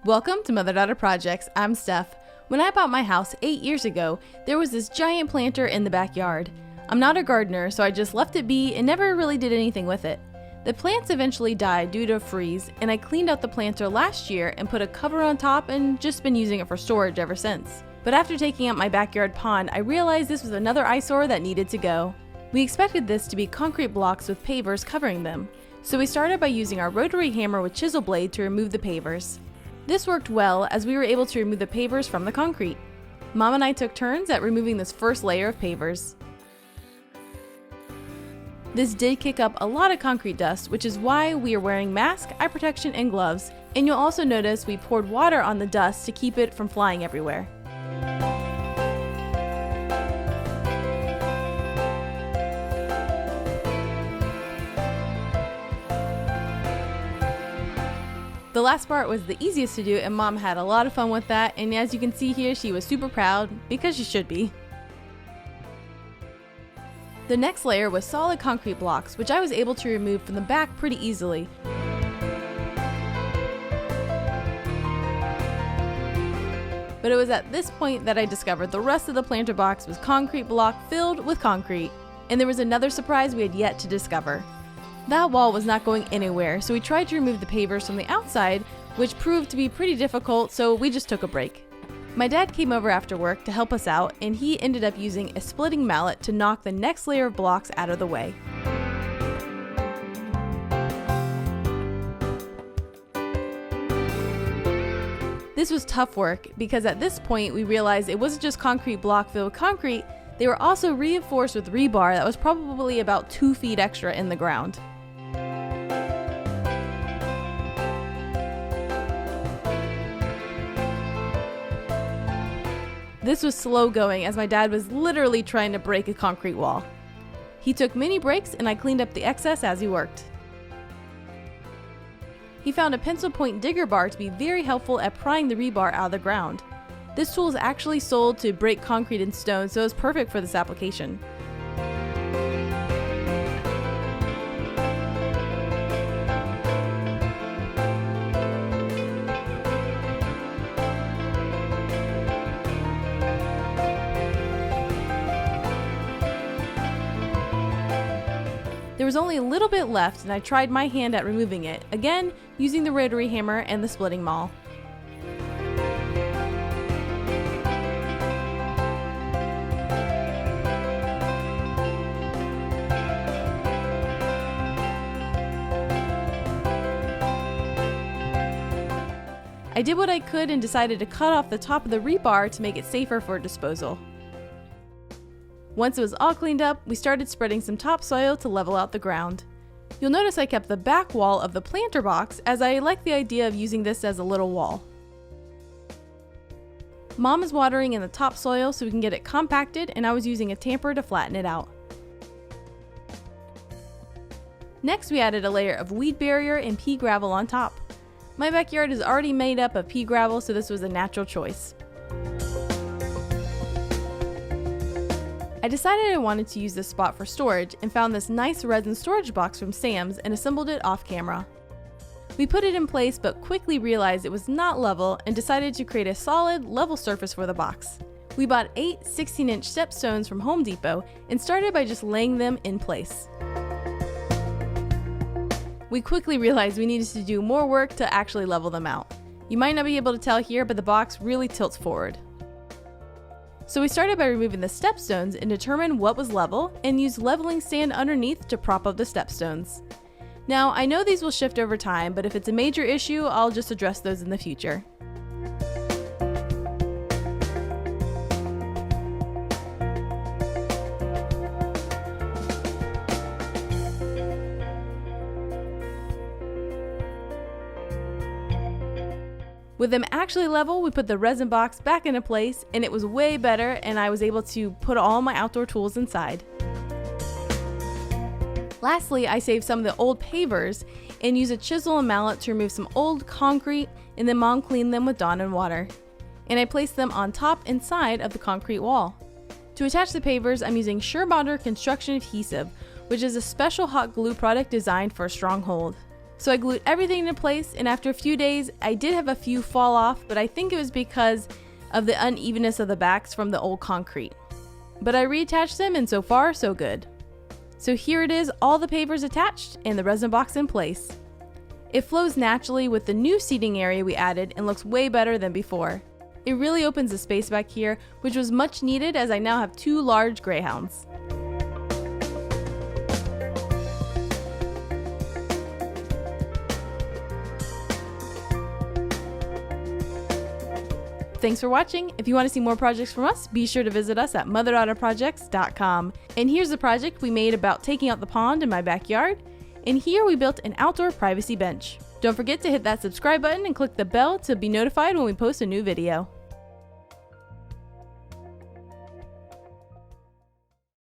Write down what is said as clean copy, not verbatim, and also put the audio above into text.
Welcome to Mother-Daughter Projects. I'm Steph. When I bought my house 8 years ago, there was this giant planter in the backyard. I'm not a gardener, so I just left it be and never really did anything with it. The plants eventually died due to a freeze, and I cleaned out the planter last year and put a cover on top and just been using it for storage ever since. But after taking out my backyard pond, I realized this was another eyesore that needed to go. We expected this to be concrete blocks with pavers covering them, so we started by using our rotary hammer with chisel blade to remove the pavers. This worked well as we were able to remove the pavers from the concrete. Mom and I took turns at removing this first layer of pavers. This did kick up a lot of concrete dust, which is why we are wearing masks, eye protection, and gloves. And you'll also notice we poured water on the dust to keep it from flying everywhere. The last part was the easiest to do, and Mom had a lot of fun with that, and as you can see here, she was super proud, because she should be. The next layer was solid concrete blocks, which I was able to remove from the back pretty easily. But it was at this point that I discovered the rest of the planter box was concrete block filled with concrete, and there was another surprise we had yet to discover. That wall was not going anywhere, so we tried to remove the pavers from the outside, which proved to be pretty difficult, so we just took a break. My dad came over after work to help us out, and he ended up using a splitting mallet to knock the next layer of blocks out of the way. This was tough work because at this point we realized it wasn't just concrete block filled with concrete, they were also reinforced with rebar that was probably about 2 feet extra in the ground. This was slow going as my dad was literally trying to break a concrete wall. He took many breaks and I cleaned up the excess as he worked. He found a pencil point digger bar to be very helpful at prying the rebar out of the ground. This tool is actually sold to break concrete and stone, so it's perfect for this application. There was only a little bit left, and I tried my hand at removing it, again using the rotary hammer and the splitting maul. I did what I could and decided to cut off the top of the rebar to make it safer for disposal. Once it was all cleaned up, we started spreading some topsoil to level out the ground. You'll notice I kept the back wall of the planter box as I like the idea of using this as a little wall. Mom is watering in the topsoil so we can get it compacted, and I was using a tamper to flatten it out. Next, we added a layer of weed barrier and pea gravel on top. My backyard is already made up of pea gravel, so this was a natural choice. I decided I wanted to use this spot for storage and found this nice resin storage box from Sam's and assembled it off camera. We put it in place but quickly realized it was not level and decided to create a solid, level surface for the box. We bought 8 16-inch stepstones from Home Depot and started by just laying them in place. We quickly realized we needed to do more work to actually level them out. You might not be able to tell here, but the box really tilts forward. So we started by removing the stepstones and determined what was level and used leveling sand underneath to prop up the stepstones. Now, I know these will shift over time, but if it's a major issue, I'll just address those in the future. With them actually level, we put the resin box back into place and it was way better, and I was able to put all my outdoor tools inside. Lastly, I saved some of the old pavers and used a chisel and mallet to remove some old concrete, and then Mom cleaned them with Dawn and water. And I placed them on top and side of the concrete wall. To attach the pavers, I'm using SureBonder construction adhesive, which is a special hot glue product designed for a strong hold. So I glued everything into place, and after a few days, I did have a few fall off, but I think it was because of the unevenness of the backs from the old concrete. But I reattached them, and so far, so good. So here it is, all the pavers attached and the resin box in place. It flows naturally with the new seating area we added and looks way better than before. It really opens the space back here, which was much needed as I now have 2 large greyhounds. Thanks for watching. If you want to see more projects from us, be sure to visit us at motherdaughterprojects.com. And here's the project we made about taking out the pond in my backyard. And here we built an outdoor privacy bench. Don't forget to hit that subscribe button and click the bell to be notified when we post a new video.